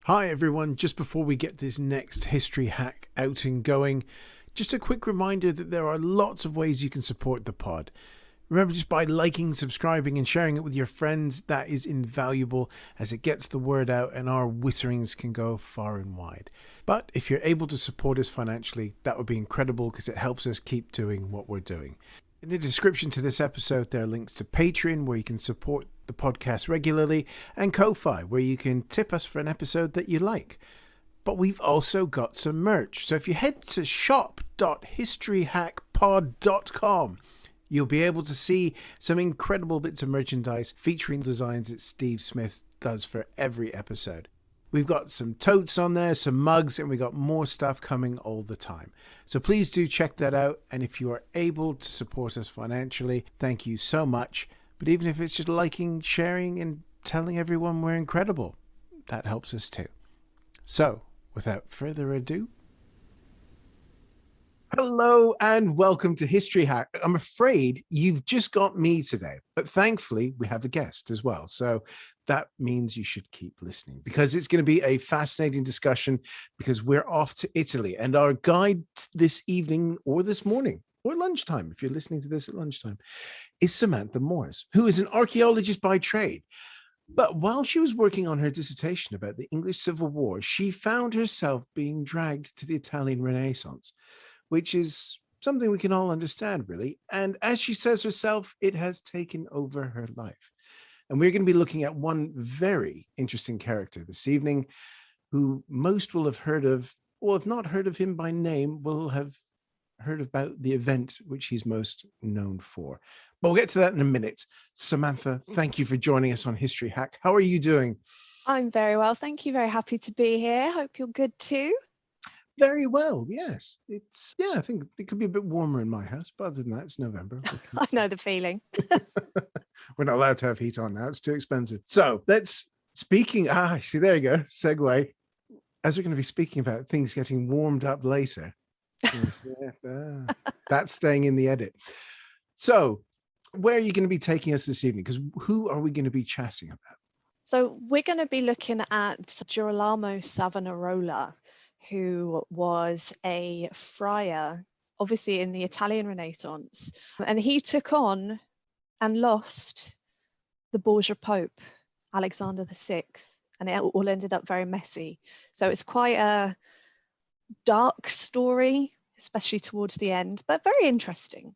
Hi everyone, just before we get this next history hack out and going, just a quick reminder that there are lots of ways you can support the pod. Remember, just by liking, subscribing and sharing it with your friends, that is invaluable as it gets the word out and our witterings can go far and wide. But if you're able to support us financially, that would be incredible because it helps us keep doing what we're doing. In the description to this episode, there are links to Patreon where you can support the podcast regularly and Ko-Fi where you can tip us for an episode that you like. But we've also got some merch. So if you head to shop.historyhackpod.com, you'll be able to see some incredible bits of merchandise featuring designs that Steve Smith does for every episode. We've got some totes on there, some mugs, and we've got more stuff coming all the time. So please do check that out. And if you are able to support us financially, thank you so much. But even if it's just liking, sharing, and telling everyone we're incredible, that helps us too. So without further ado, hello and welcome to History Hack. I'm afraid you've just got me today, but thankfully we have a guest as well. So that means you should keep listening because it's going to be a fascinating discussion because we're off to Italy and our guide this evening or this morning or lunchtime, if you're listening to this at lunchtime, is Samantha Morris, who is an archaeologist by trade. But while she was working on her dissertation about the English Civil War, she found herself being dragged to the Italian Renaissance, which is something we can all understand, really. And as she says herself, it has taken over her life. And we're going to be looking at one very interesting character this evening, who most will have heard of, or if not heard of him by name, will have heard about the event which he's most known for. But we'll get to that in a minute. Samantha, thank you for joining us on History Hack. How are you doing? I'm very well, thank you. Very happy to be here. Hope you're good too. Very well, yes. I think it could be a bit warmer in my house, but other than that, it's November. I know the feeling. We're not allowed to have heat on now. It's too expensive. So see, there you go. Segue. As we're going to be speaking about things getting warmed up later, that's staying in the edit. So where are you going to be taking us this evening? Because who are we going to be chatting about? So we're going to be looking at Girolamo Savonarola, who was a friar, obviously in the Italian Renaissance. And he took on and lost the Borgia Pope, Alexander VI, and it all ended up very messy. So it's quite a dark story, especially towards the end, but very interesting.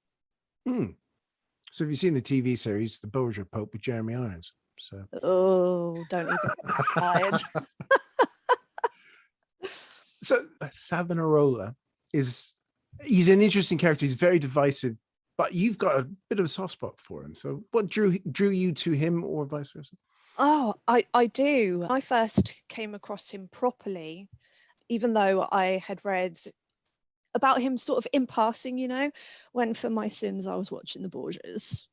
So have you seen the TV series, The Borgia Pope with Jeremy Irons? So don't even get me started. So Savonarola he's an interesting character. He's very divisive, but you've got a bit of a soft spot for him. So what drew you to him or vice versa? Oh, I do. I first came across him properly, even though I had read about him sort of in passing, when for my sins I was watching the Borgias.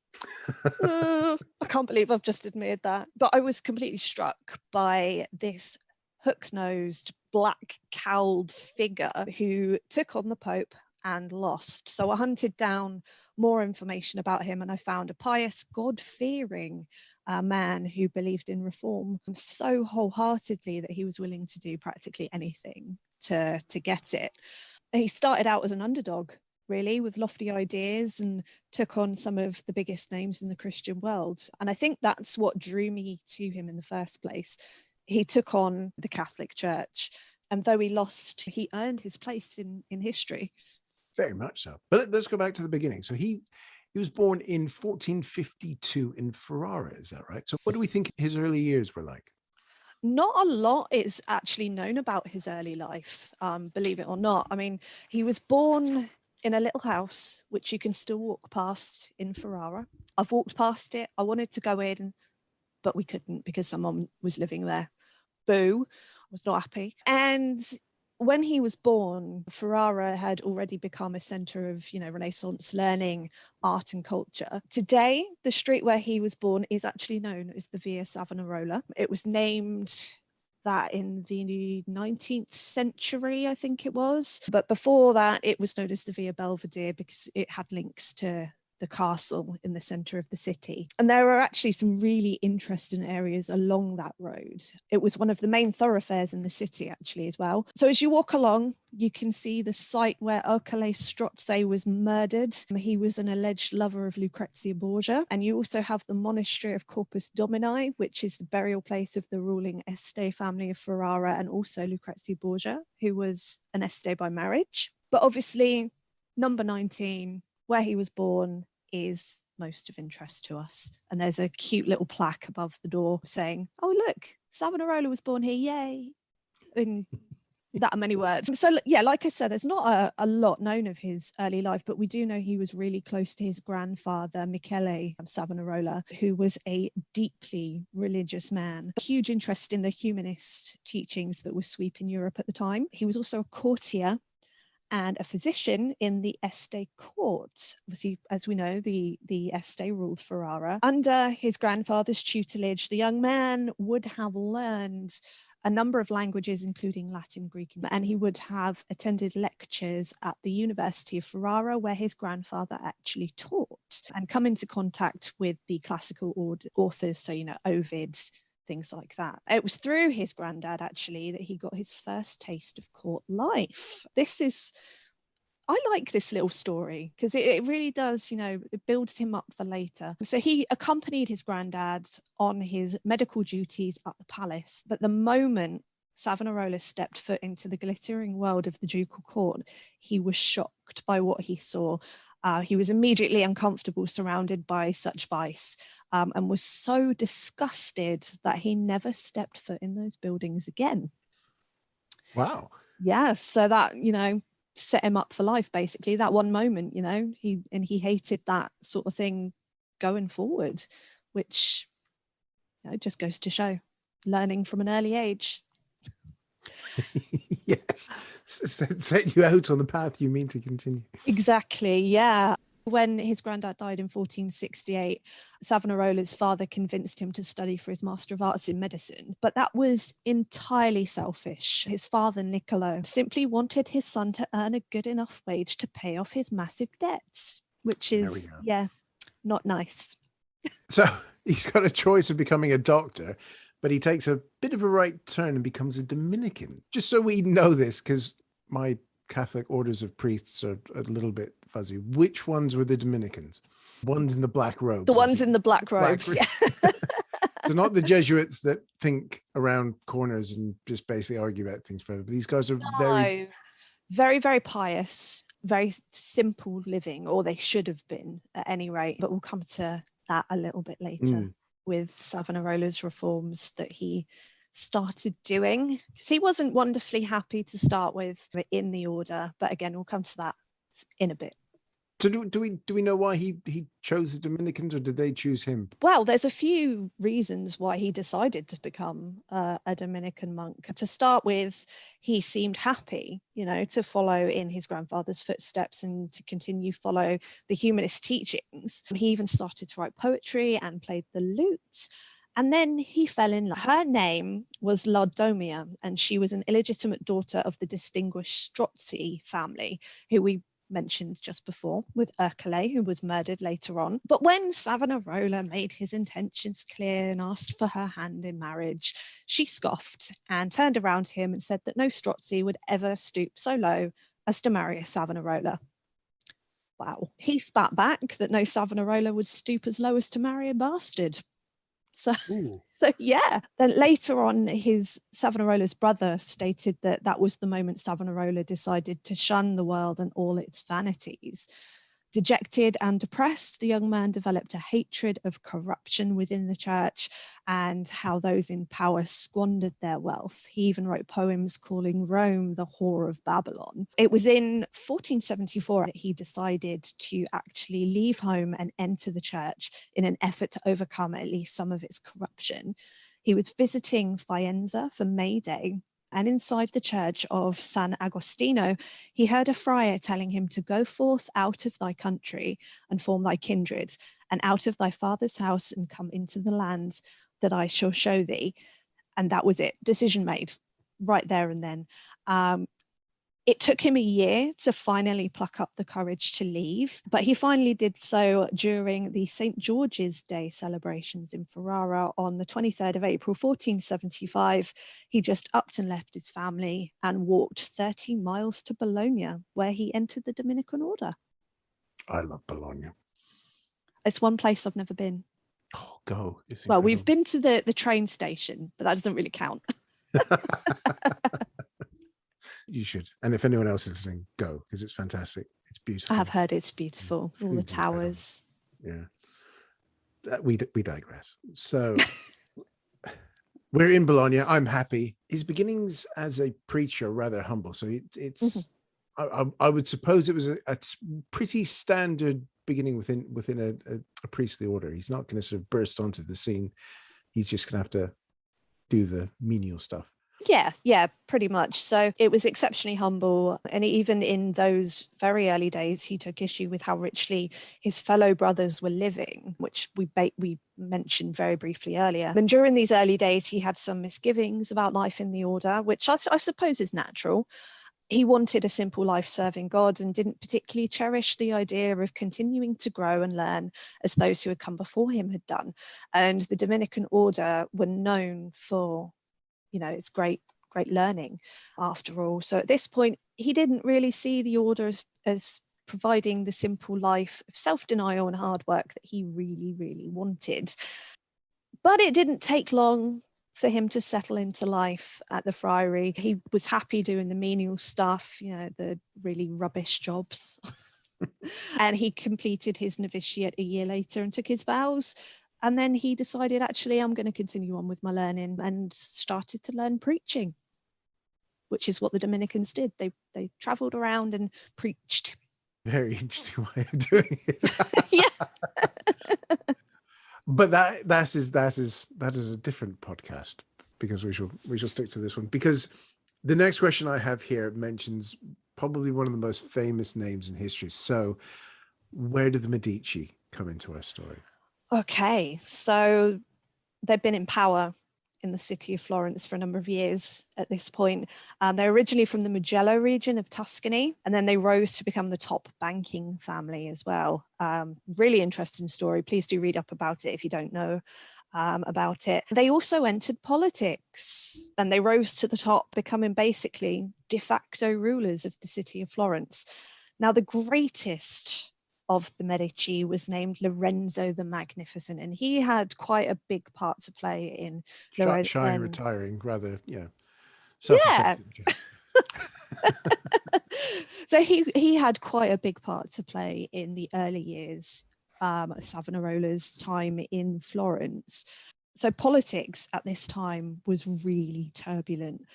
I can't believe I've just admitted that. But I was completely struck by this hook-nosed, black-cowled figure who took on the Pope and lost. So I hunted down more information about him and I found a pious, God-fearing man who believed in reform so wholeheartedly that he was willing to do practically anything to get it. And he started out as an underdog, really, with lofty ideas and took on some of the biggest names in the Christian world. And I think that's what drew me to him in the first place. He took on the Catholic Church, and though he lost, he earned his place in history. Very much so. But let's go back to the beginning. So he was born in 1452 in Ferrara, is that right? So what do we think his early years were like? Not a lot is actually known about his early life, believe it or not. I mean, he was born in a little house, which you can still walk past in Ferrara. I've walked past it. I wanted to go in, but we couldn't because someone was living there. Boo, I was not happy. And when he was born, Ferrara had already become a centre of, Renaissance learning, art and culture. Today, the street where he was born is actually known as the Via Savonarola. It was named that in the 19th century, I think it was. But before that, it was known as the Via Belvedere because it had links to the castle in the center of the city. And there are actually some really interesting areas along that road. It was one of the main thoroughfares in the city actually as well. So as you walk along, you can see the site where Ercole Strozzi was murdered. He was an alleged lover of Lucrezia Borgia. And you also have the monastery of Corpus Domini, which is the burial place of the ruling Este family of Ferrara, and also Lucrezia Borgia, who was an Este by marriage. But obviously, number 19, where he was born, is most of interest to us. And there's a cute little plaque above the door saying, oh, look, Savonarola was born here, yay, in that many words. So yeah, like I said, there's not a lot known of his early life, but we do know he was really close to his grandfather, Michele Savonarola, who was a deeply religious man. A huge interest in the humanist teachings that were sweeping Europe at the time. He was also a courtier and a physician in the Este court. Obviously, as we know, the Este ruled Ferrara. Under his grandfather's tutelage, the young man would have learned a number of languages, including Latin, Greek, and he would have attended lectures at the University of Ferrara, where his grandfather actually taught, and come into contact with the classical authors, so, Ovid, things like that. It was through his granddad, actually, that he got his first taste of court life. I like this little story because it really does, it builds him up for later. So he accompanied his granddad on his medical duties at the palace. But the moment Savonarola stepped foot into the glittering world of the ducal court, he was shocked by what he saw. He was immediately uncomfortable surrounded by such vice, and was so disgusted that he never stepped foot in those buildings again. Wow. Yeah, so that, set him up for life, basically. That one moment, he hated that sort of thing going forward, which just goes to show learning from an early age. Yes, set you out on the path you mean to continue. Exactly, yeah. When his granddad died in 1468, Savonarola's father convinced him to study for his Master of Arts in medicine, but that was entirely selfish. His father, Niccolo, simply wanted his son to earn a good enough wage to pay off his massive debts, which is, not nice. So he's got a choice of becoming a doctor, but he takes a bit of a right turn and becomes a Dominican. Just so we know this, because my Catholic orders of priests are a little bit fuzzy. Which ones were the Dominicans? Ones in the black robes. The ones in the black robes, yeah. So not the Jesuits that think around corners and just basically argue about things further. But these guys are very, very pious, very simple living, or they should have been at any rate. But we'll come to that a little bit later with Savonarola's reforms that he started doing, because he wasn't wonderfully happy to start with in the order, but again, we'll come to that in a bit. So do we know why he chose the Dominicans, or did they choose him? Well, there's a few reasons why he decided to become a Dominican monk. To start with, he seemed happy, to follow in his grandfather's footsteps and to continue follow the humanist teachings. He even started to write poetry and played the lute. And then he fell in love. Her name was Laodomia, and she was an illegitimate daughter of the distinguished Strozzi family, who we mentioned just before, with Ercole, who was murdered later on. But when Savonarola made his intentions clear and asked for her hand in marriage, she scoffed and turned around to him and said that no Strozzi would ever stoop so low as to marry a Savonarola. Wow. He spat back that no Savonarola would stoop as low as to marry a bastard. So yeah. Then later on, Savonarola's brother stated that was the moment Savonarola decided to shun the world and all its vanities. Dejected and depressed, the young man developed a hatred of corruption within the church and how those in power squandered their wealth. He even wrote poems calling Rome the whore of Babylon. It was in 1474 that he decided to actually leave home and enter the church in an effort to overcome at least some of its corruption. He was visiting Faenza for May Day, and inside the church of San Agostino, he heard a friar telling him to go forth out of thy country and form thy kindred, and out of thy father's house and come into the land that I shall show thee. And that was it. Decision made right there and then. It took him a year to finally pluck up the courage to leave, but he finally did so during the St. George's Day celebrations in Ferrara on the 23rd of April, 1475. He just upped and left his family and walked 30 miles to Bologna, where he entered the Dominican order. I love Bologna. It's one place I've never been. Oh, go. It's well, incredible. we've been to the train station, but that doesn't really count. You should. And if anyone else is listening, go, because it's fantastic. It's beautiful. I have heard it's beautiful. All the Food's towers. incredible. Yeah. We digress. So we're in Bologna. I'm happy. His beginnings as a preacher are rather humble. So it's I would suppose it was a pretty standard beginning within a priestly order. He's not going to sort of burst onto the scene. He's just going to have to do the menial stuff. Yeah, pretty much. So it was exceptionally humble. And even in those very early days, he took issue with how richly his fellow brothers were living, which we mentioned very briefly earlier. And during these early days, he had some misgivings about life in the order, which I suppose is natural. He wanted a simple life serving God and didn't particularly cherish the idea of continuing to grow and learn as those who had come before him had done. And the Dominican order were known for, it's great learning after all. So at this point, he didn't really see the order as providing the simple life of self-denial and hard work that he really, really wanted. But it didn't take long for him to settle into life at the friary. He was happy doing the menial stuff, the really rubbish jobs. And he completed his novitiate a year later and took his vows. And then he decided, actually, I'm going to continue on with my learning, and started to learn preaching, which is what the Dominicans did. They traveled around and preached. Very interesting way of doing it. Yeah. But that is a different podcast, because we shall stick to this one, because the next question I have here mentions probably one of the most famous names in history. So where did the Medici come into our story? Okay, so they've been in power in the city of Florence for a number of years at this point. They're originally from the Mugello region of Tuscany, and then they rose to become the top banking family as well. Really interesting story. Please do read up about it if you don't know about it. They also entered politics, and they rose to the top, becoming basically de facto rulers of the city of Florence. Now, the greatest of the Medici was named Lorenzo the Magnificent, and he had quite a big part to play in Shy and retiring, rather, yeah. So he had quite a big part to play in the early years of Savonarola's time in Florence. So politics at this time was really turbulent.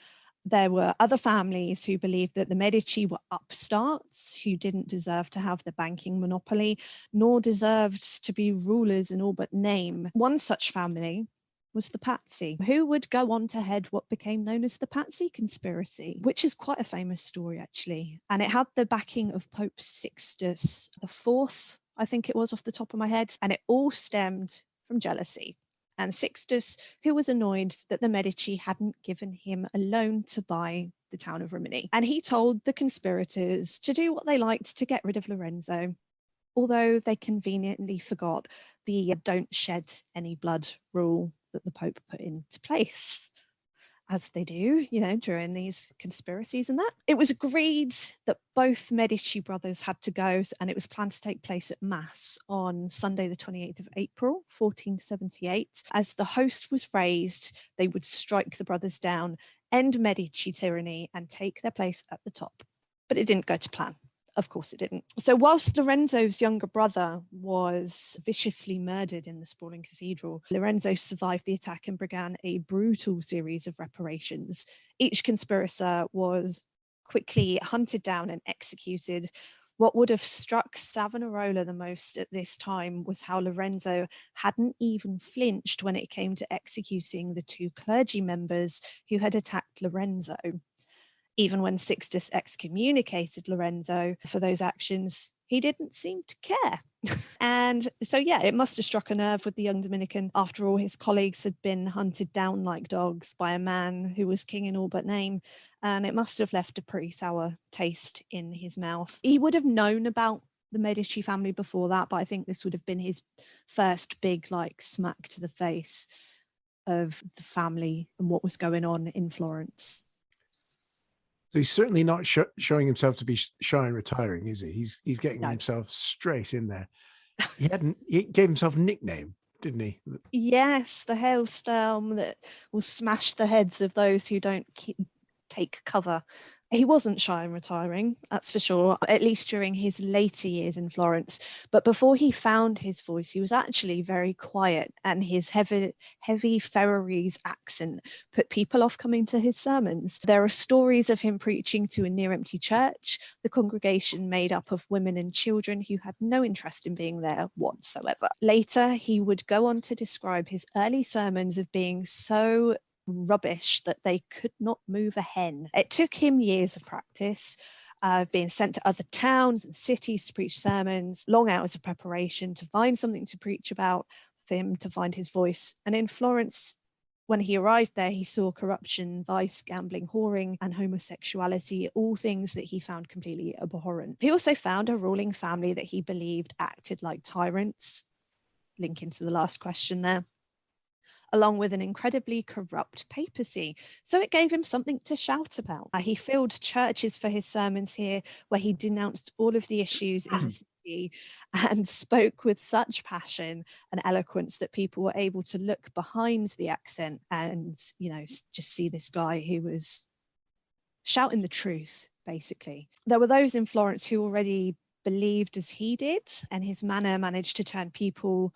There were other families who believed that the Medici were upstarts who didn't deserve to have the banking monopoly, nor deserved to be rulers in all but name. One such family was the Pazzi, who would go on to head what became known as the Pazzi conspiracy, which is quite a famous story, actually. And it had the backing of Pope Sixtus IV, I think it was off the top of my head, and it all stemmed from jealousy. And Sixtus, who was annoyed that the Medici hadn't given him a loan to buy the town of Rimini. And he told the conspirators to do what they liked to get rid of Lorenzo, although they conveniently forgot the don't shed any blood rule that the Pope put into place, as they do, during these conspiracies and that. It was agreed that both Medici brothers had to go, and it was planned to take place at Mass on Sunday, the 28th of April, 1478. As the host was raised, they would strike the brothers down, end Medici tyranny, and take their place at the top. But it didn't go to plan. Of course it didn't. So whilst Lorenzo's younger brother was viciously murdered in the sprawling cathedral, Lorenzo survived the attack and began a brutal series of reparations. Each conspirator was quickly hunted down and executed. What would have struck Savonarola the most at this time was how Lorenzo hadn't even flinched when it came to executing the two clergy members who had attacked Lorenzo. Even when Sixtus excommunicated Lorenzo for those actions, he didn't seem to care. And so, yeah, it must have struck a nerve with the young Dominican. After all, his colleagues had been hunted down like dogs by a man who was king in all but name, and it must have left a pretty sour taste in his mouth. He would have known about the Medici family before that, but I think this would have been his first big smack to the face of the family and what was going on in Florence. So he's certainly not showing himself to be shy and retiring, is he? He's getting himself straight in there. He gave himself a nickname, didn't he? Yes, the Hailstorm that will smash the heads of those who don't take cover. He wasn't shy and retiring, that's for sure, at least during his later years in Florence. But before he found his voice, he was actually very quiet, and his heavy Ferrarese accent put people off coming to his sermons. There are stories of him preaching to a near-empty church, the congregation made up of women and children who had no interest in being there whatsoever. Later, he would go on to describe his early sermons of being so rubbish that they could not move a hen. It took him years of practice, being sent to other towns and cities to preach sermons, long hours of preparation to find something to preach about, for him to find his voice. And in Florence, when he arrived there, he saw corruption, vice, gambling, whoring, and homosexuality, all things that he found completely abhorrent. He also found a ruling family that he believed acted like tyrants, linking to the last question there, along with an incredibly corrupt papacy. So it gave him something to shout about. He filled churches for his sermons here, where he denounced all of the issues in the city and spoke with such passion and eloquence that people were able to look behind the accent and, just see this guy who was shouting the truth, basically. There were those in Florence who already believed as he did, and his manner managed to turn people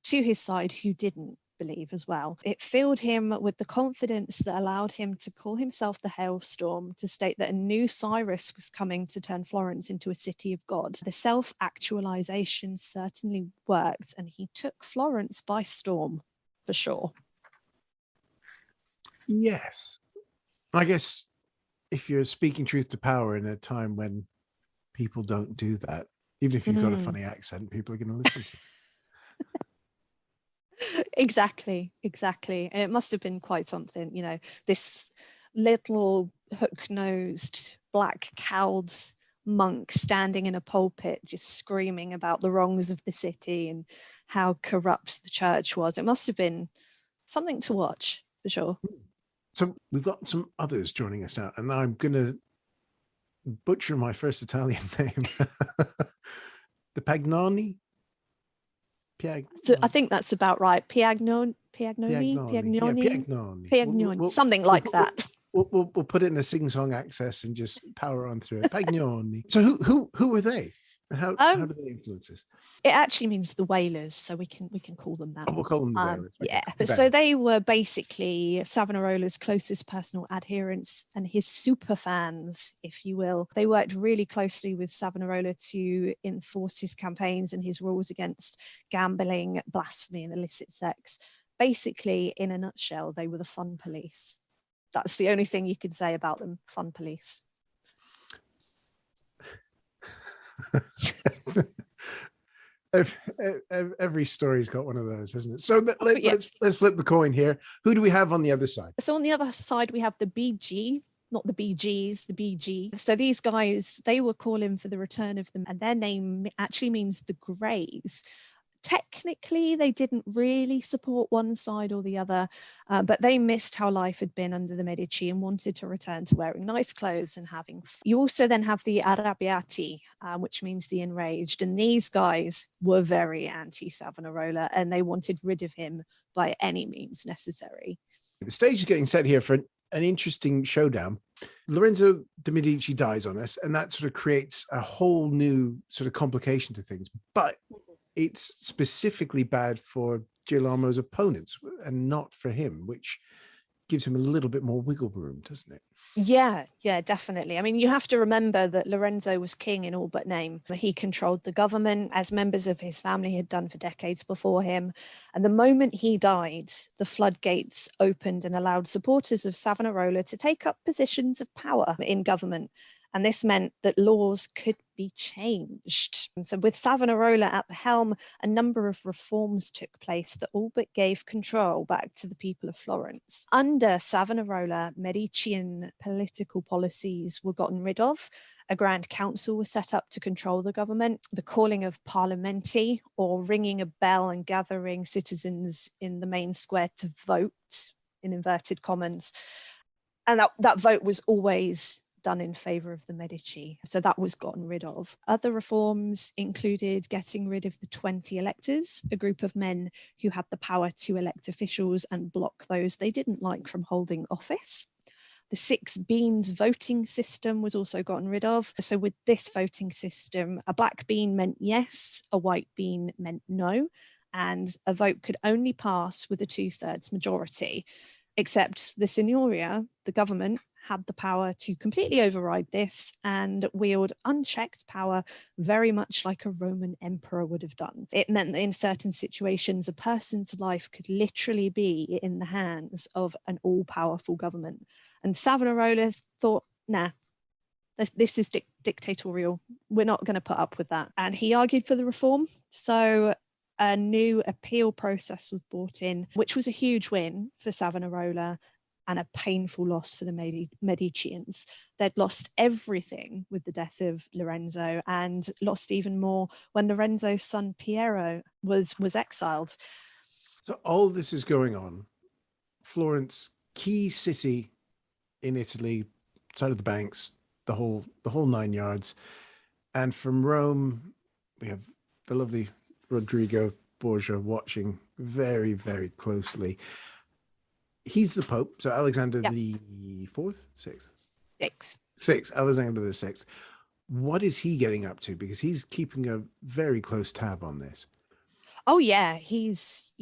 to his side who didn't believe as well. It filled him with the confidence that allowed him to call himself the Hailstorm, to state that a new Cyrus was coming to turn Florence into a city of God. The self-actualization certainly worked, and he took Florence by storm, for sure. Yes. I guess if you're speaking truth to power in a time when people don't do that, even if you've got a funny accent, people are going to listen to you. Exactly. And it must have been quite something, this little hook-nosed, black-cowled monk standing in a pulpit just screaming about the wrongs of the city and how corrupt the church was. It must have been something to watch, for sure. So we've got some others joining us now, and I'm going to butcher my first Italian name. The Pagnoni? So I think that's about right. Piagnoni, something like that. We'll put it in a sing-song access and just power on through it. Pagnoni. So who are they? And how do they influence us? It actually means the whalers, so we can call them that. Oh, we'll call them the whalers. Okay. Yeah, but so they were basically Savonarola's closest personal adherents and his super fans, if you will. They worked really closely with Savonarola to enforce his campaigns and his rules against gambling, blasphemy, and illicit sex. Basically, in a nutshell, they were the fun police. That's the only thing you could say about them, fun police. Every story's got one of those, hasn't it? So let's flip the coin here. Who do we have on the other side? So on the other side, we have the BG, not the BGs, the BG. So these guys, they were calling for the return of them, and their name actually means the Greys. Technically, they didn't really support one side or the other, but they missed how life had been under the Medici and wanted to return to wearing nice clothes and having fun. You also then have the Arrabbiati, which means the enraged. And these guys were very anti-Savonarola, and they wanted rid of him by any means necessary. The stage is getting set here for an interesting showdown. Lorenzo de' Medici dies on us, and that sort of creates a whole new sort of complication to things. But it's specifically bad for Girolamo's opponents and not for him, which gives him a little bit more wiggle room, doesn't it? Yeah, definitely. I mean, you have to remember that Lorenzo was king in all but name. He controlled the government, as members of his family had done for decades before him. And the moment he died, the floodgates opened and allowed supporters of Savonarola to take up positions of power in government. And this meant that laws could be changed. And so with Savonarola at the helm, a number of reforms took place that all but gave control back to the people of Florence. Under Savonarola, Medician political policies were gotten rid of. A grand council was set up to control the government. The calling of parlamenti, or ringing a bell and gathering citizens in the main square to vote, in inverted commas. And that vote was always done in favour of the Medici. So that was gotten rid of. Other reforms included getting rid of the 20 electors, a group of men who had the power to elect officials and block those they didn't like from holding office. The 6 beans voting system was also gotten rid of. So with this voting system, a black bean meant yes, a white bean meant no, and a vote could only pass with a 2/3 majority. Except the Signoria, the government, had the power to completely override this and wield unchecked power very much like a Roman emperor would have done. It meant that in certain situations, a person's life could literally be in the hands of an all-powerful government. And Savonarola thought, nah, this is dictatorial. We're not going to put up with that. And he argued for the reform. So a new appeal process was brought in, which was a huge win for Savonarola and a painful loss for the Medicians. They'd lost everything with the death of Lorenzo, and lost even more when Lorenzo's son Piero was exiled. So all this is going on. Florence, key city in Italy, side of the banks, the whole 9 yards. And from Rome, we have the lovely Rodrigo Borgia watching very, very closely. He's the Pope, so Alexander the Sixth, Alexander the Sixth. What is he getting up to? Because he's keeping a very close tab on this. Oh yeah, he's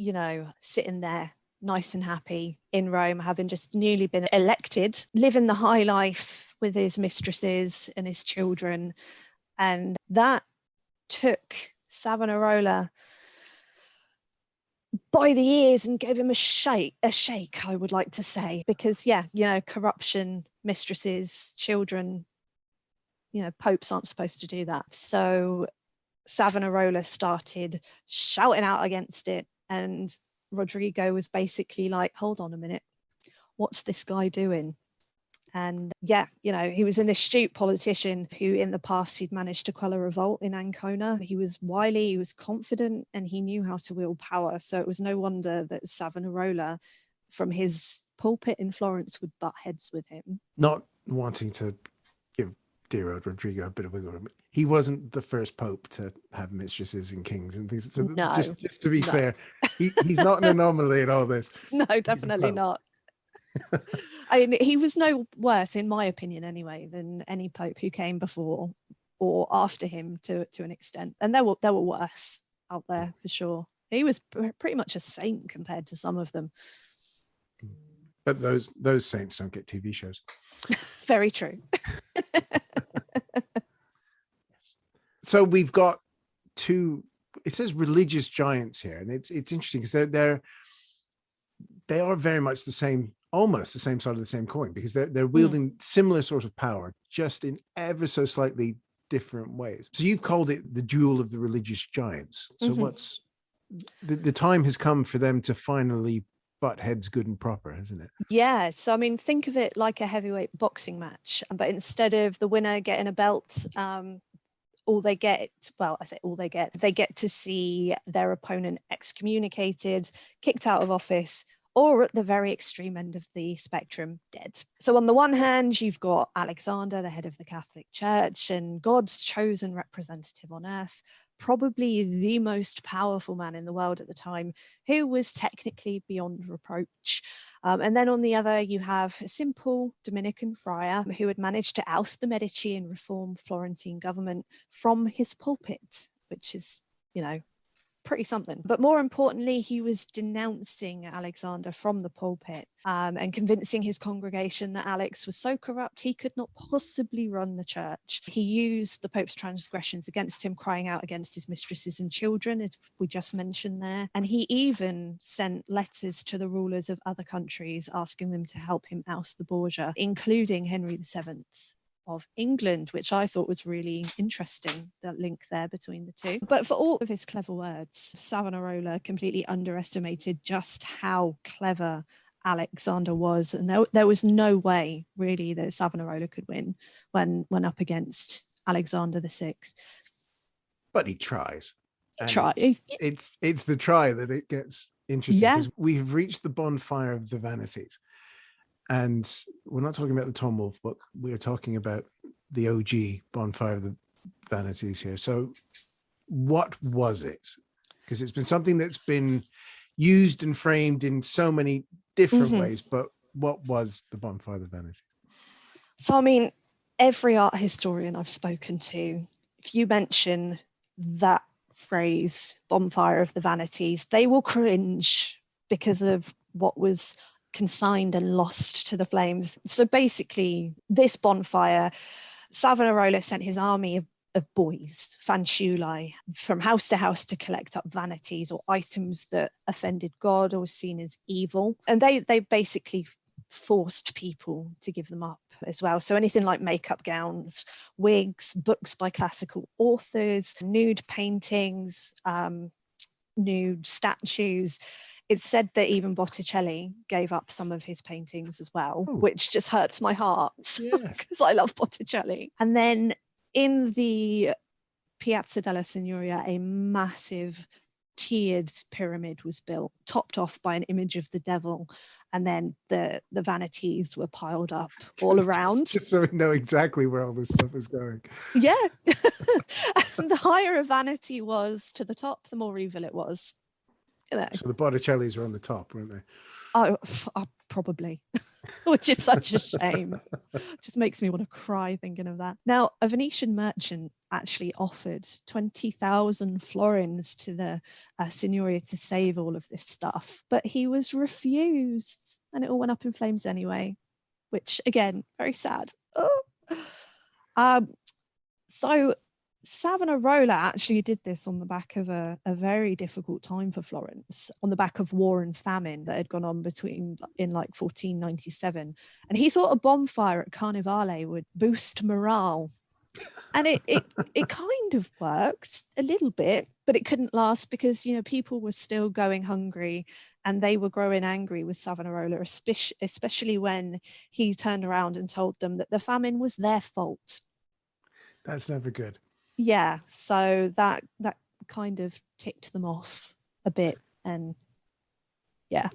sitting there nice and happy in Rome, having just newly been elected, living the high life with his mistresses and his children, and that took Savonarola by the ears and gave him a shake, I would like to say, because corruption, mistresses, children, popes aren't supposed to do that. So Savonarola started shouting out against it, and Rodrigo was basically like, hold on a minute, what's this guy doing? And he was an astute politician who in the past he'd managed to quell a revolt in Ancona. He was wily, he was confident, and he knew how to wield power. So it was no wonder that Savonarola, from his pulpit in Florence, would butt heads with him. Not wanting to give dear old Rodrigo a bit of wiggle room. He wasn't the first pope to have mistresses and kings and things. So no, just to be clear, he's not an anomaly in all this. No, definitely not. I mean, he was no worse, in my opinion anyway, than any pope who came before or after him to an extent. And there were worse out there for sure. He was pretty much a saint compared to some of them. But those saints don't get TV shows. Very true. So we've got 2, it says religious giants here, and it's interesting because they are very much the same, almost the same side of the same coin, because they're wielding similar sort of power, just in ever so slightly different ways. So you've called it the duel of the religious giants. So what's the time has come for them to finally butt heads good and proper, hasn't it? Yeah. So I mean, think of it like a heavyweight boxing match, but instead of the winner getting a belt, they get to see their opponent excommunicated, kicked out of office, or at the very extreme end of the spectrum, dead. So on the one hand, you've got Alexander, the head of the Catholic Church and God's chosen representative on earth, probably the most powerful man in the world at the time, who was technically beyond reproach. And then on the other, you have a simple Dominican friar who had managed to oust the Medici and reform Florentine government from his pulpit, which is, pretty something. But more importantly, he was denouncing Alexander from the pulpit, and convincing his congregation that Alex was so corrupt he could not possibly run the church. He used the Pope's transgressions against him, crying out against his mistresses and children, as we just mentioned there. And he even sent letters to the rulers of other countries asking them to help him oust the Borgia, including Henry VII of England, which I thought was really interesting, that link there between the two. But for all of his clever words, Savonarola completely underestimated just how clever Alexander was, and there was no way really that Savonarola could win when up against Alexander VI. But he tries. It's the try that it gets interesting, because we've reached the bonfire of the vanities. And we're not talking about the Tom Wolfe book. We're talking about the OG bonfire of the vanities here. So what was it? Because it's been something that's been used and framed in so many different ways. But what was the bonfire of the vanities? So, I mean, every art historian I've spoken to, if you mention that phrase, bonfire of the vanities, they will cringe because of what was consigned and lost to the flames. So basically, this bonfire, Savonarola sent his army of boys, fanciullae, from house to house to collect up vanities or items that offended God or was seen as evil. And they basically forced people to give them up as well. So anything like makeup gowns, wigs, books by classical authors, nude paintings, nude statues. It's said that even Botticelli gave up some of his paintings as well, which just hurts my heart because I love Botticelli. And then in the Piazza della Signoria, a massive tiered pyramid was built, topped off by an image of the devil. And then the vanities were piled up all around. Just so we know exactly where all this stuff is going. Yeah. And the higher a vanity was to the top, the more evil it was. You know. So the Botticellis were on the top, weren't they? Oh, probably, which is such a shame. Just makes me want to cry thinking of that. Now, a Venetian merchant actually offered 20,000 florins to the Signoria to save all of this stuff, but he was refused, and it all went up in flames anyway, which, again, very sad. So Savonarola actually did this on the back of a very difficult time for Florence, on the back of war and famine that had gone on in like 1497. And he thought a bonfire at Carnivale would boost morale. And it kind of worked a little bit, but it couldn't last because, you know, people were still going hungry and they were growing angry with Savonarola, especially when he turned around and told them that the famine was their fault. That's never good. Yeah, so that kind of ticked them off a bit, and yeah,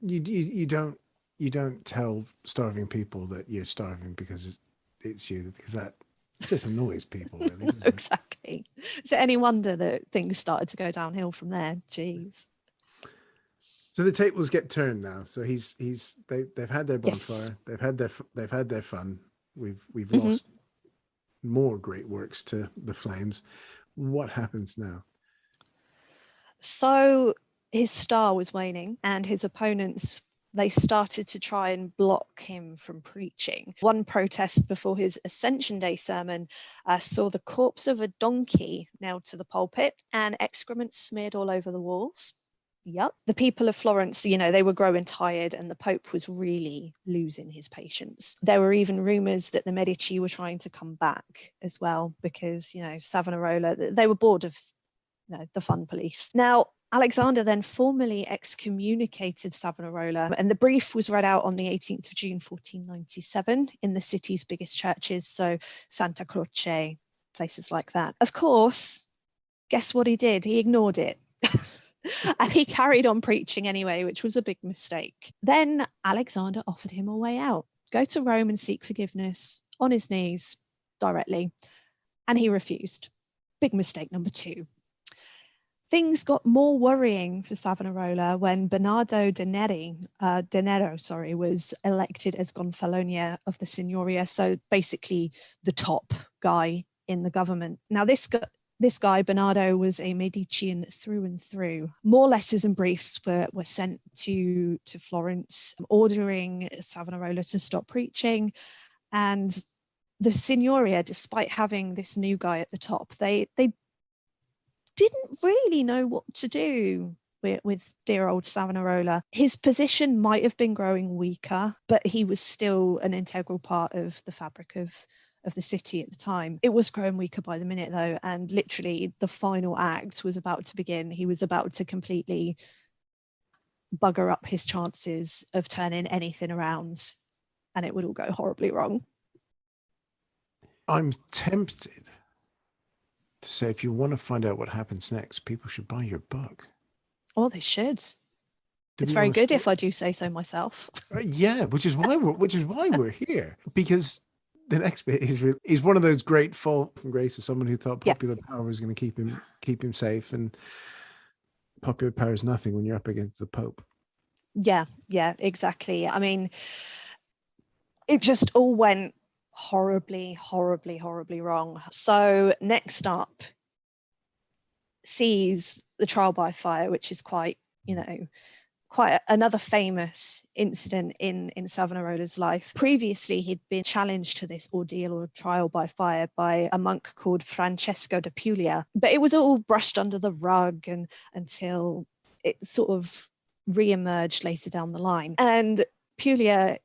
you don't tell starving people that you're starving because it's you, because that just annoys people. Really, exactly. So any wonder that things started to go downhill from there? Jeez. So the tables get turned now. So they've had their bonfire, yes. they've had their fun. We've lost more great works to the flames. What happens now? So his star was waning, and his opponents, they started to try and block him from preaching. One protest before his Ascension Day sermon saw the corpse of a donkey nailed to the pulpit and excrement smeared all over the walls. Yep. The people of Florence, you know, they were growing tired, and the Pope was really losing his patience. There were even rumours that the Medici were trying to come back as well because, you know, Savonarola, they were bored of, you know, the fun police. Now, Alexander then formally excommunicated Savonarola, and the brief was read out on the 18th of June, 1497, in the city's biggest churches, so Santa Croce, places like that. Of course, guess what he did? He ignored it. And he carried on preaching anyway, which was a big mistake. Then Alexander offered him a way out. Go to Rome and seek forgiveness on his knees directly. And he refused. Big mistake number 2. Things got more worrying for Savonarola when Bernardo Denaro was elected as Gonfalonier of the Signoria, so basically the top guy in the government. Now, this This guy, Bernardo, was a Medician through and through. More letters and briefs were sent to Florence, ordering Savonarola to stop preaching. And the Signoria, despite having this new guy at the top, they didn't really know what to do with dear old Savonarola. His position might have been growing weaker, but he was still an integral part of the fabric of the city at the time. It was growing weaker by the minute, though, and literally the final act was about to begin. He was about to completely bugger up his chances of turning anything around, and it would all go horribly wrong. I'm tempted to say, if you want to find out what happens next, people should buy your book. Oh, they should. It's very good, if I do say so myself. Yeah, which is why we're here, because the next bit is one of those great fall from grace of someone who thought popular power was going to keep him safe, and popular power is nothing when you're up against the Pope. Yeah, exactly. I mean, it just all went horribly, horribly, horribly wrong. So next up sees the trial by fire, which is quite another famous incident in Savonarola's life. Previously, he'd been challenged to this ordeal or trial by fire by a monk called Francesco da Puglia, but it was all brushed under the rug until it sort of re-emerged later down the line. And Puglia,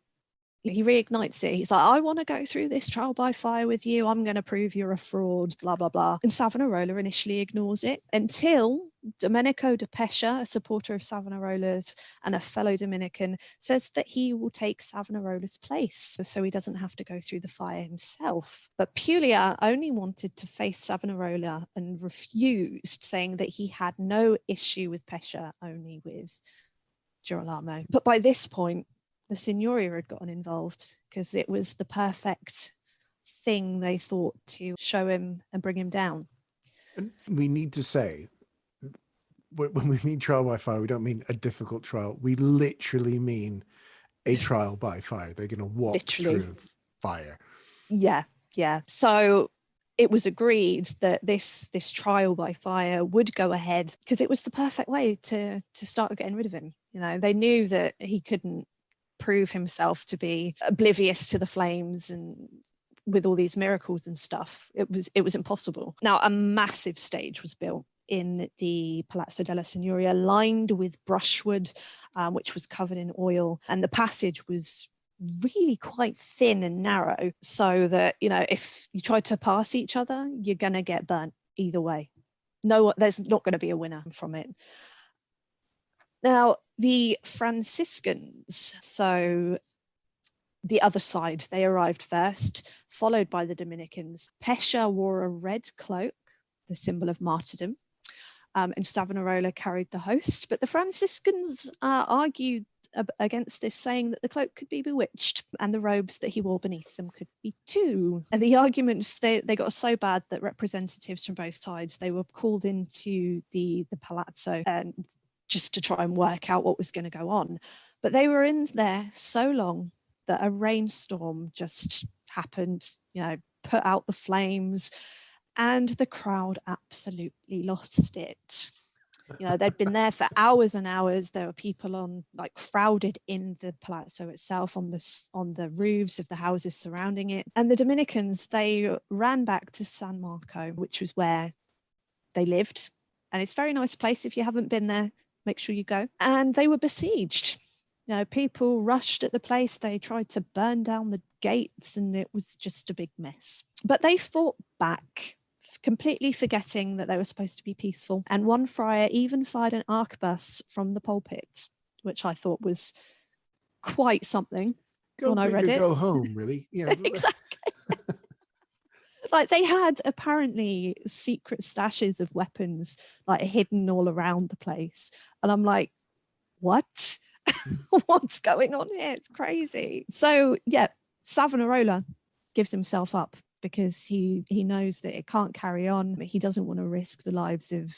he reignites it. He's like, I want to go through this trial by fire with you. I'm going to prove you're a fraud, blah, blah, blah. And Savonarola initially ignores it until Domenico de Pescia, a supporter of Savonarola's and a fellow Dominican, says that he will take Savonarola's place so he doesn't have to go through the fire himself. But Puglia only wanted to face Savonarola and refused, saying that he had no issue with Pescia, only with Girolamo. But by this point, the Signoria had gotten involved because it was the perfect thing, they thought, to show him and bring him down. And we need to say, when we mean trial by fire, we don't mean a difficult trial. We literally mean a trial by fire. They're going to walk through fire. Yeah. So it was agreed that this trial by fire would go ahead because it was the perfect way to start getting rid of him. They knew that he couldn't prove himself to be oblivious to the flames, and with all these miracles and stuff, it was impossible. Now, a massive stage was built in the Palazzo della Signoria, lined with brushwood, which was covered in oil, and the passage was really quite thin and narrow, so that if you tried to pass each other, you're gonna get burnt either way. There's not going to be a winner from it. Now, the Franciscans, so the other side, they arrived first, followed by the Dominicans. Pescia wore a red cloak, the symbol of martyrdom, and Savonarola carried the host. But the Franciscans argued against this, saying that the cloak could be bewitched and the robes that he wore beneath them could be too. And the arguments, they got so bad that representatives from both sides, they were called into the palazzo and just to try and work out what was going to go on. But they were in there so long that a rainstorm just happened, put out the flames, and the crowd absolutely lost it. They'd been there for hours and hours. There were people crowded in the palazzo itself, on the roofs of the houses surrounding it. And the Dominicans, they ran back to San Marco, which was where they lived. And it's a very nice place. If you haven't been there, make sure you go. And they were besieged. People rushed at the place. They tried to burn down the gates, and it was just a big mess. But they fought back, completely forgetting that they were supposed to be peaceful. And one friar even fired an arquebus from the pulpit, which I thought was quite something when I read it. Go home, really. Exactly. They had apparently secret stashes of weapons hidden all around the place. And I'm like, what? What's going on here? It's crazy. So yeah, Savonarola gives himself up because he knows that it can't carry on. He doesn't want to risk the lives of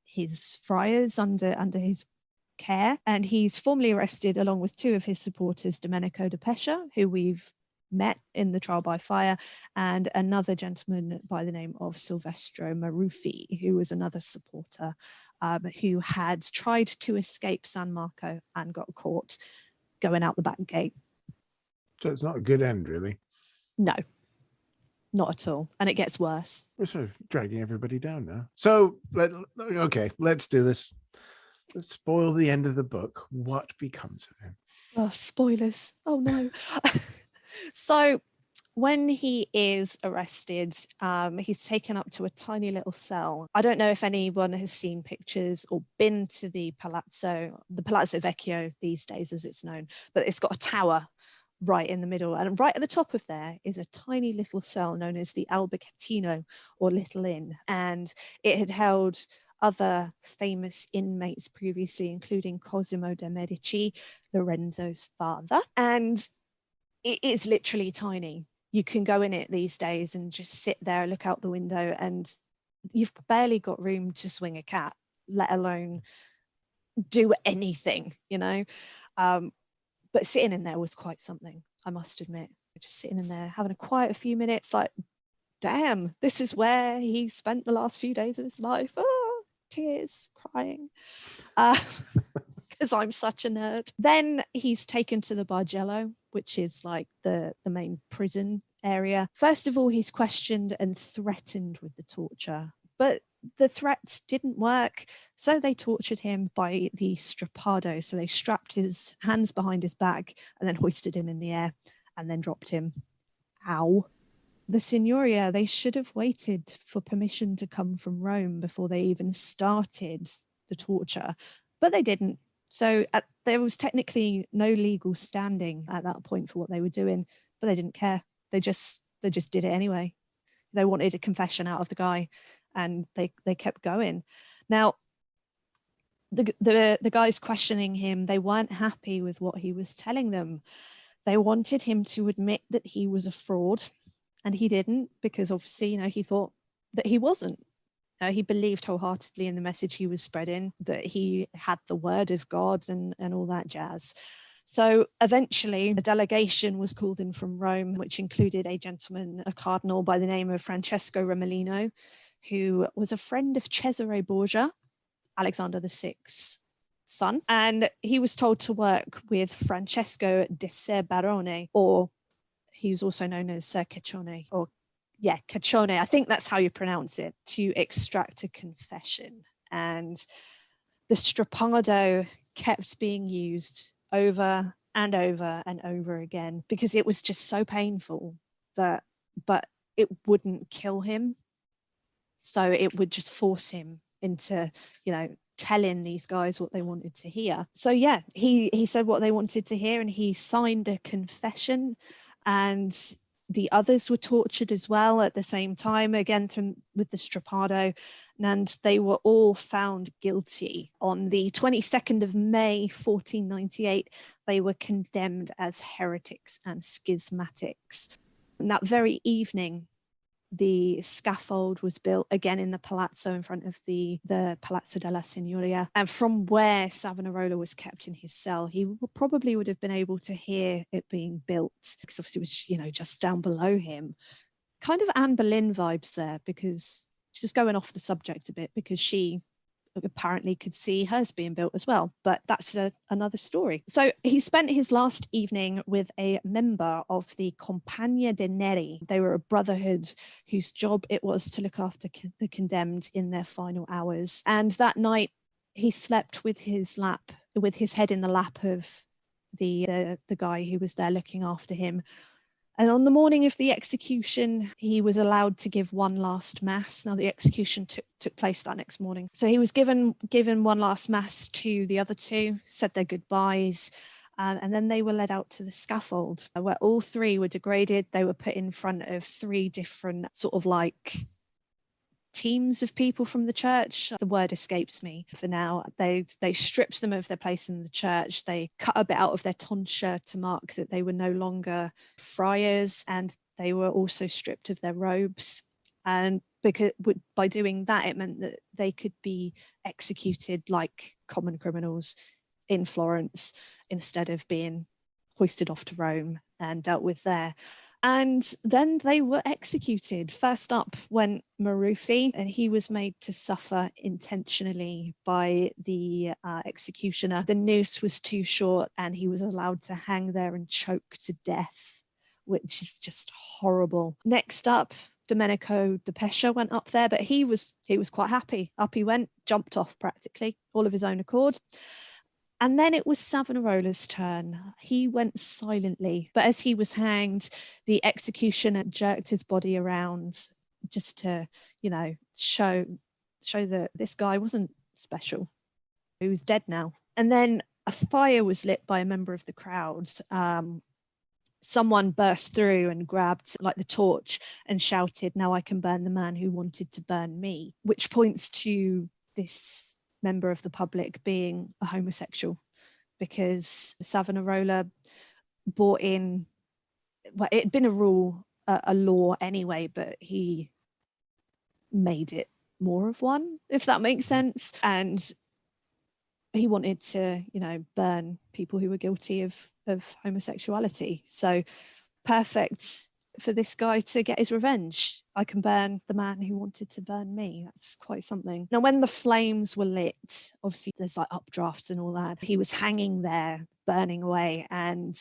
his friars under his care. And he's formally arrested along with two of his supporters, Domenico de Pescia, who we've met in the trial by fire, and another gentleman by the name of Silvestro Maruffi, who was another supporter who had tried to escape San Marco and got caught going out the back gate. So it's not a good end, really. No, not at all. And it gets worse. We're sort of dragging everybody down now. So, let's do this. Let's spoil the end of the book. What becomes of him? Oh, spoilers. Oh, no. So when he is arrested, he's taken up to a tiny little cell. I don't know if anyone has seen pictures or been to the Palazzo Vecchio these days, as it's known, but it's got a tower right in the middle. And right at the top of there is a tiny little cell known as the Albergatino, or Little Inn. And it had held other famous inmates previously, including Cosimo de' Medici, Lorenzo's father. And it is literally tiny. You can go in it these days and just sit there, look out the window, and you've barely got room to swing a cat, let alone do anything, you know. But sitting in there was quite something, I must admit. Just sitting in there, having a quiet few minutes, like, damn, this is where he spent the last few days of his life. Oh, tears, crying. Because I'm such a nerd. Then he's taken to the Bargello, which is like the main prison area. First of all, he's questioned and threatened with the torture, but the threats didn't work. So they tortured him by the strappado. So they strapped his hands behind his back and then hoisted him in the air and then dropped him. Ow. The Signoria, they should have waited for permission to come from Rome before they even started the torture, but they didn't. So there was technically no legal standing at that point for what they were doing, but they didn't care. They just did it anyway. They wanted a confession out of the guy, and they kept going. Now, the guys questioning him, they weren't happy with what he was telling them. They wanted him to admit that he was a fraud, and he didn't, because obviously, you know, he thought that he wasn't. He believed wholeheartedly in the message he was spreading, that he had the word of God and all that jazz. So eventually a delegation was called in from Rome, which included a gentleman, a cardinal by the name of Francesco Remolino, who was a friend of Cesare Borgia, Alexander VI's son. And he was told to work with Francesco de Ser Barone, or he was also known as Caccione, or Caccione, I think that's how you pronounce it, to extract a confession. And the strappado kept being used over and over and over again because it was just so painful but it wouldn't kill him. So it would just force him into, you know, telling these guys what they wanted to hear. So yeah, he said what they wanted to hear, and he signed a confession, and the others were tortured as well at the same time, again with the strappado, and they were all found guilty. On the 22nd of May 1498, they were condemned as heretics and schismatics. And that very evening, the scaffold was built again in the palazzo in front of the Palazzo della Signoria. And from where Savonarola was kept in his cell, he probably would have been able to hear it being built, because obviously it was, you know, just down below him. Kind of Anne Boleyn vibes there, because just going off the subject a bit, because she apparently could see hers being built as well, but that's another story. So he spent his last evening with a member of the Compagnia de' Neri. They were a brotherhood whose job it was to look after the condemned in their final hours. And that night he slept with his head in the lap of the guy who was there looking after him. And on the morning of the execution, he was allowed to give one last mass. Now, the execution took place that next morning. So he was given one last mass to the other two, said their goodbyes, and then they were led out to the scaffold, where all three were degraded. They were put in front of three different sort of like teams of people from the church. The word escapes me for now. They stripped them of their place in the church. They cut a bit out of their tonsure to mark that they were no longer friars, and they were also stripped of their robes. And because by doing that, it meant that they could be executed like common criminals in Florence instead of being hoisted off to Rome and dealt with there. And then they were executed. First up went Maruffi, and he was made to suffer intentionally by the executioner. The noose was too short, and he was allowed to hang there and choke to death, which is just horrible. Next up, Domenico de Pescia went up there, but he was quite happy. Up he went, jumped off practically, all of his own accord. And then it was Savonarola's turn. He went silently, but as he was hanged, the executioner jerked his body around just to, show that this guy wasn't special. He was dead now. And then a fire was lit by a member of the crowd. Someone burst through and grabbed the torch and shouted, "Now I can burn the man who wanted to burn me," which points to this member of the public being a homosexual, because Savonarola brought in, well, it had been a rule, a law anyway, but he made it more of one, if that makes sense. And he wanted to, burn people who were guilty of homosexuality. So perfect for this guy to get his revenge. I can burn the man who wanted to burn me. That's quite something. Now, when the flames were lit, obviously there's updrafts and all that. He was hanging there, burning away, and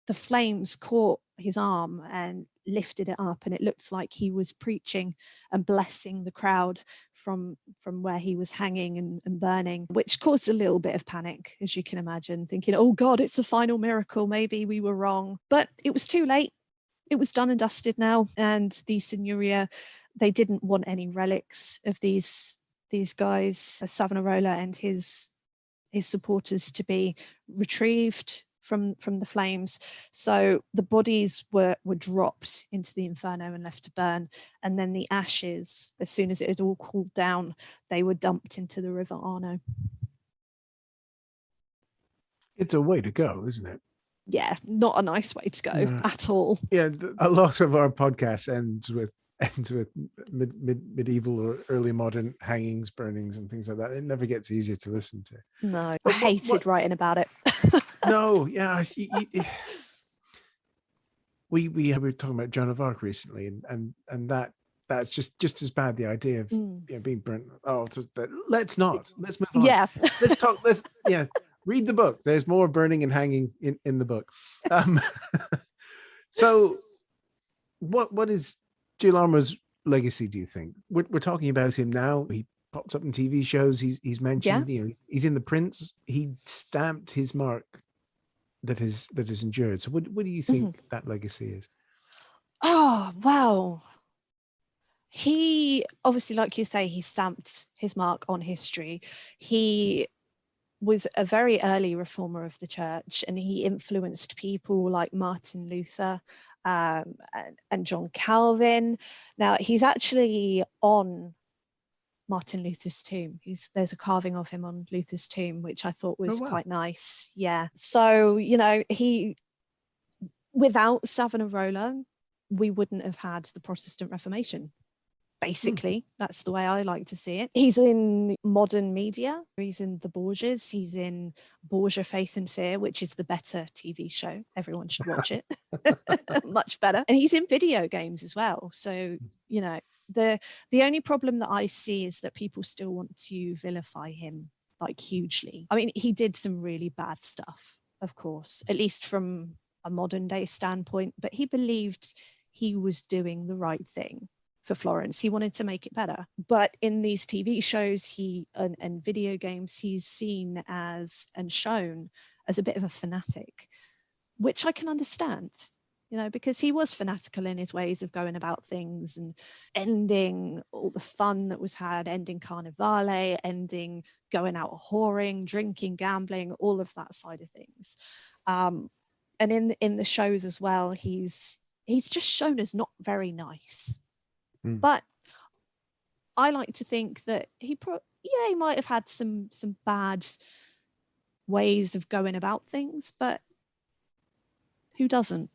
the flames caught his arm and lifted it up, and it looked like he was preaching and blessing the crowd from where he was hanging and burning, which caused a little bit of panic, as you can imagine, thinking, oh God, it's a final miracle. Maybe we were wrong. But it was too late. It was done and dusted now, and the Signoria, they didn't want any relics of these guys, Savonarola and his supporters, to be retrieved from the flames. So the bodies were dropped into the inferno and left to burn, and then the ashes, as soon as it had all cooled down, they were dumped into the River Arno. It's a way to go, isn't it? Yeah, not a nice way to go at all. Yeah, a lot of our podcasts ends with medieval or early modern hangings, burnings, and things like that. It never gets easier to listen to. No, but I hated writing about it. No, yeah, we were talking about Joan of Arc recently, and that's just as bad. The idea of being burnt. Let's move on. Yeah, let's talk. Read the book. There's more burning and hanging in the book. So, what is Girolamo's legacy, do you think? We're talking about him now. He pops up in TV shows. He's mentioned. Yeah. He's in The Prince. He stamped his mark that is endured. So, what do you think that legacy is? Oh, wow. He obviously, like you say, he stamped his mark on history. He was a very early reformer of the church, and he influenced people like Martin Luther and John Calvin. Now, he's actually on Martin Luther's tomb. There's a carving of him on Luther's tomb, which I thought was quite nice. Yeah. So, without Savonarola, we wouldn't have had the Protestant Reformation. Basically, that's the way I like to see it. He's in modern media. He's in the Borgias. He's in Borgia, Faith and Fear, which is the better TV show. Everyone should watch it. Much better. And he's in video games as well. So, the only problem that I see is that people still want to vilify him hugely. I mean, he did some really bad stuff, of course, at least from a modern day standpoint, but he believed he was doing the right thing for Florence. He wanted to make it better. But in these TV shows and video games, he's seen as and shown as a bit of a fanatic, which I can understand, because he was fanatical in his ways of going about things and ending all the fun that was had, ending Carnivale, ending going out whoring, drinking, gambling, all of that side of things. And in the shows as well, he's just shown as not very nice. But I like to think that he might have had some bad ways of going about things, but who doesn't,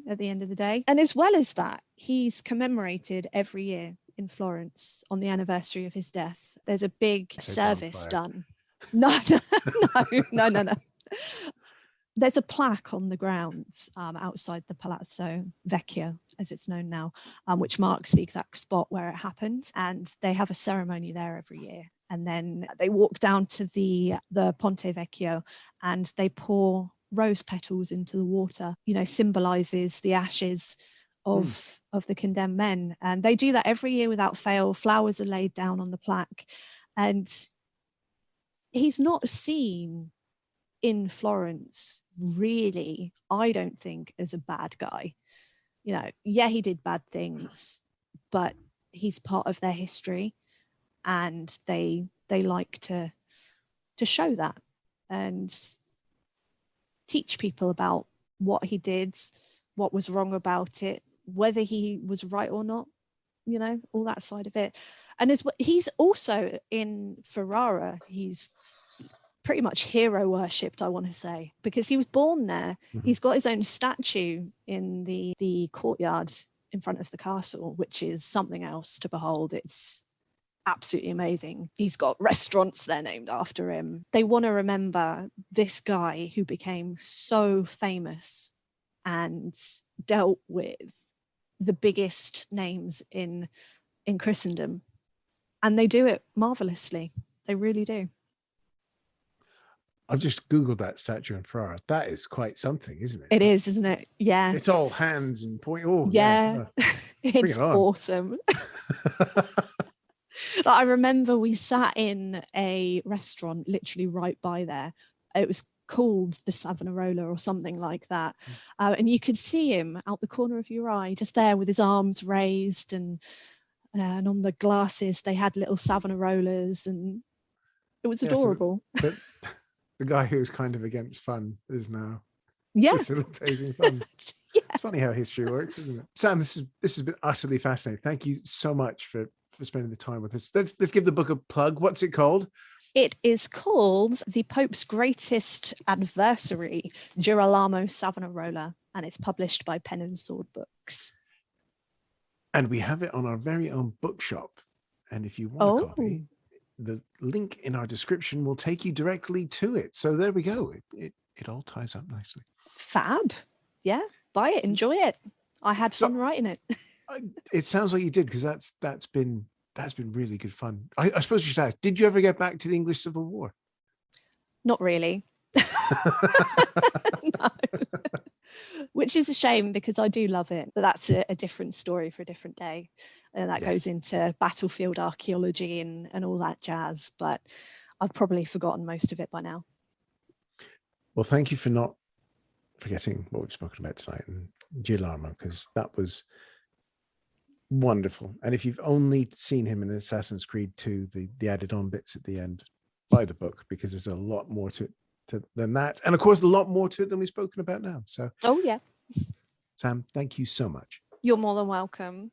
at the end of the day? And as well as that, he's commemorated every year in Florence on the anniversary of his death. There's a big service done. No. there's a plaque on the grounds outside the Palazzo Vecchio, as it's known now, which marks the exact spot where it happened. And they have a ceremony there every year. And then they walk down to the Ponte Vecchio and they pour rose petals into the water, symbolizes the ashes of the condemned men. And they do that every year without fail. Flowers are laid down on the plaque. And he's not seen in Florence, really, I don't think, as a bad guy. Yeah, he did bad things, but he's part of their history, and they like to show that and teach people about what he did, what was wrong about it, whether he was right or not, all that side of it. And he's also in Ferrara, he's pretty much hero worshipped, I want to say, because he was born there. Mm-hmm. He's got his own statue in the courtyard in front of the castle, which is something else to behold. It's absolutely amazing. He's got restaurants there named after him. They want to remember this guy who became so famous and dealt with the biggest names in Christendom. And they do it marvelously. They really do. I've just Googled that statue in Ferrara. That is quite something, isn't it? It is, isn't it? Yeah. It's all hands and point. Oh, yeah. It's awesome. I remember we sat in a restaurant literally right by there. It was called the Savonarola or something like that. And you could see him out the corner of your eye, just there with his arms raised, and on the glasses they had little Savonarolas, and it was adorable. So the guy who was kind of against fun is now facilitating fun. Yeah. It's funny how history works, isn't it? Sam, this has been utterly fascinating. Thank you so much for spending the time with us. Let's give the book a plug. What's it called? It is called The Pope's Greatest Adversary, Girolamo Savonarola, and it's published by Pen and Sword Books. And we have it on our very own bookshop. And if you want a copy, the link in our description will take you directly to it. So there we go. It all ties up nicely. Fab. Yeah, buy it, enjoy it. I had fun writing it. It sounds like you did, because that's been really good fun. I suppose you should ask, did you ever get back to the English Civil War? Not really. No. Which is a shame, because I do love it, but that's a different story for a different day, and that goes into battlefield archaeology and all that jazz, but I've probably forgotten most of it by now. Well, thank you for not forgetting what we've spoken about tonight, and Girolamo, because that was wonderful. And if you've only seen him in Assassin's Creed 2, the added on bits at the end, buy the book, because there's a lot more to it than that, and of course a lot more to it than we've spoken about now. So Sam, thank you so much. You're more than welcome.